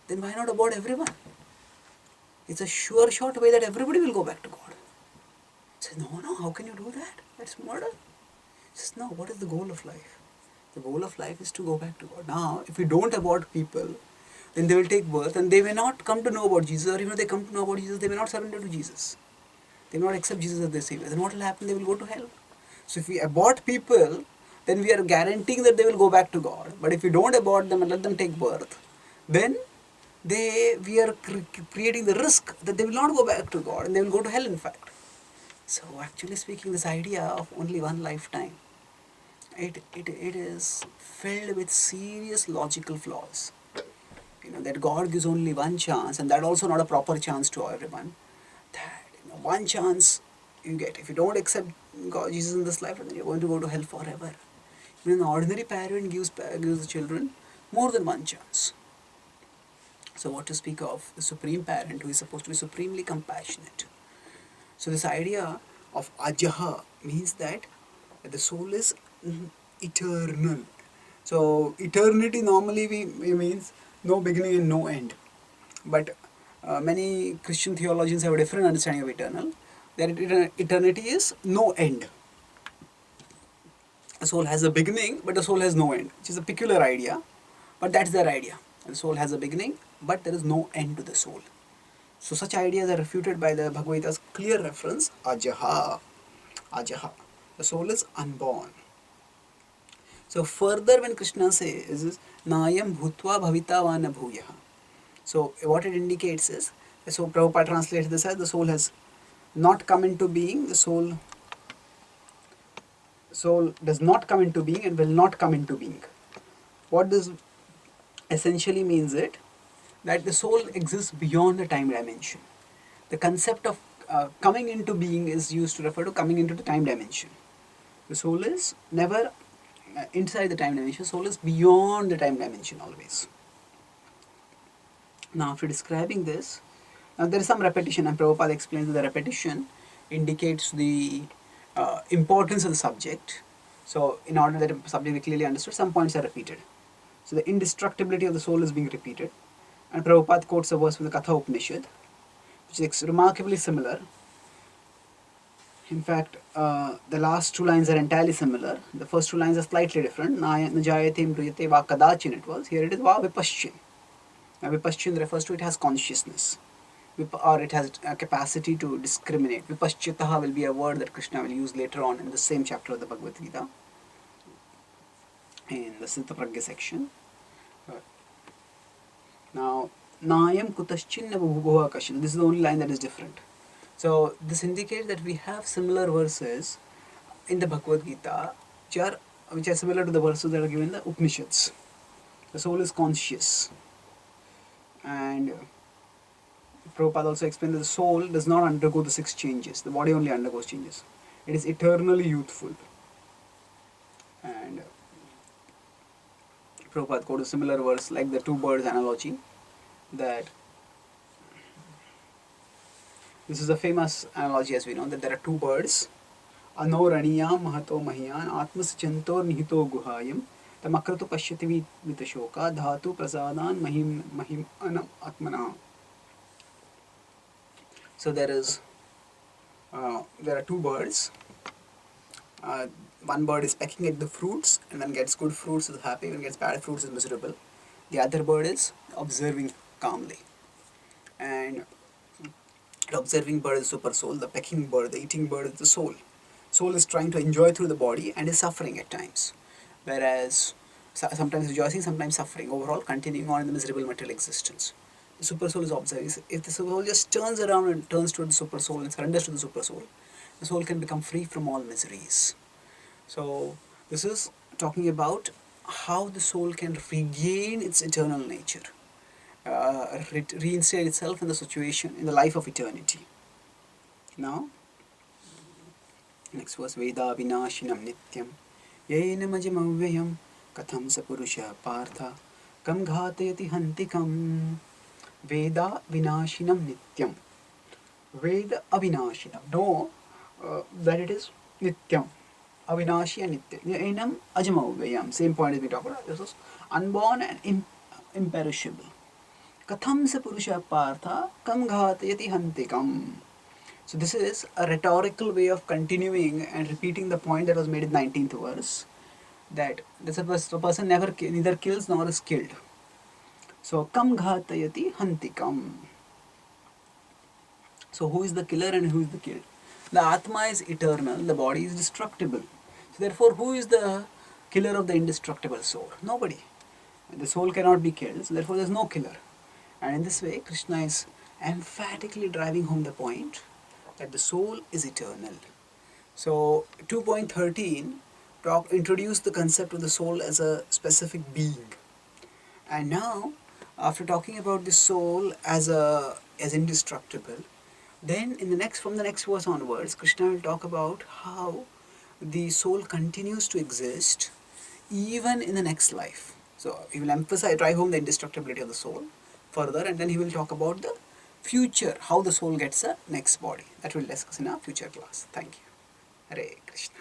A: then why not abort everyone? It's a sure shot way that everybody will go back to God. He says, no, how can you do that? That's murder. He says, no, what is the goal of life? The goal of life is to go back to God. Now, if we don't abort people, then they will take birth and they may not come to know about Jesus, or even if they come to know about Jesus, they may not surrender to Jesus. They may not accept Jesus as their savior. Then what will happen? They will go to hell. So if we abort people, then we are guaranteeing that they will go back to God. But if we don't abort them and let them take birth, then we are creating the risk that they will not go back to God and they will go to hell, in fact. So actually speaking, this idea of only one lifetime, it is filled with serious logical flaws. That God gives only one chance, and that also not a proper chance to everyone. That one chance you get. If you don't accept God, Jesus in this life, then you're going to go to hell forever. An ordinary parent gives the children more than one chance. So what to speak of the supreme parent who is supposed to be supremely compassionate? So this idea of ajaha means that the soul is eternal. So eternity normally we means no beginning and no end. But many Christian theologians have a different understanding of eternal. That eternity is no end. The soul has a beginning, but the soul has no end, which is a peculiar idea, but that's their idea. The soul has a beginning, but there is no end to the soul. So such ideas are refuted by the Bhagavad Gita's clear reference, ajaha. The soul is unborn. So further when Krishna says, is nayam bhutva bhavita va na bhuyaha. So what it indicates is, so Prabhupada translates this as the soul has not come into being, the soul does not come into being and will not come into being. What this essentially means it, that the soul exists beyond the time dimension. The concept of coming into being is used to refer to coming into the time dimension. The soul is never inside the time dimension, soul is beyond the time dimension always. Now after describing this, now there is some repetition, and Prabhupada explains that the repetition indicates the importance of the subject. So in order that the subject be clearly understood, some points are repeated. So the indestructibility of the soul is being repeated. And Prabhupada quotes a verse from the Katha Upanishad. which is remarkably similar. In fact, the last two lines are entirely similar. The first two lines are slightly different. Najayate mriyate va kadachin it was. Here it is va vipaschin. Now vipaschin refers to it has consciousness. Or it has a capacity to discriminate. Vipaschitaha will be a word that Krishna will use later on in the same chapter of the Bhagavad Gita, in the Siddha Pragya section. Now, Nayam Kutaschinna Bhuva Kashin. This is the only line that is different. So, this indicates that we have similar verses in the Bhagavad Gita which are similar to the verses that are given in the Upanishads. The soul is conscious. And Prabhupada also explained that the soul does not undergo the 6 changes. The body only undergoes changes. It is eternally youthful. And Prabhupada quoted a similar verse like the 2 birds analogy, that this is a famous analogy, as we know, that there are 2 birds. Anoraniyam mahato mahiyan atmas chantor nihito guhayam tamakratu pashyati vitashoka dhatu prasadan mahim anam atmana. So there are 2 birds. One bird is pecking at the fruits and when gets good fruits is happy, when gets bad fruits is miserable. The other bird is observing calmly. And the observing bird is super soul, the pecking bird, the eating bird is the soul. Soul is trying to enjoy through the body and is suffering at times. Whereas sometimes rejoicing, sometimes suffering, overall continuing on in the miserable material existence. The super soul is observing. If the soul just turns around and turns to the super soul and surrenders to the super soul, the soul can become free from all miseries. So this is talking about how the soul can regain its eternal nature, reinstate itself in the situation, in the life of eternity. Now, next verse, Veda vinashinam nityam yena majamavyayam katham sa purusha partha kam ghatayati hantikam. Veda vinashinam nityam. Veda avinashinam. Know that it is nityam. Avinashi and nitya. Yenam ajamavyayam. Same point as we talked about. This is unborn and imperishable. Katham sa purusha partha kam ghatayati hantikam. So this is a rhetorical way of continuing and repeating the point that was made in 19th verse, that the person neither kills nor is killed. So kam ghatayati hantikam. So who is the killer and who is the killed? The Atma is eternal, the body is destructible. So therefore, who is the killer of the indestructible soul? Nobody. The soul cannot be killed, so therefore there is no killer. And in this way, Krishna is emphatically driving home the point that the soul is eternal. So 2.13 introduced the concept of the soul as a specific being. And now, after talking about the soul as indestructible, then from the next verse onwards, Krishna will talk about how the soul continues to exist even in the next life. So he will drive home the indestructibility of the soul further, and then he will talk about the future, how the soul gets a next body. That we'll discuss in our future class. Thank you. Hare Krishna.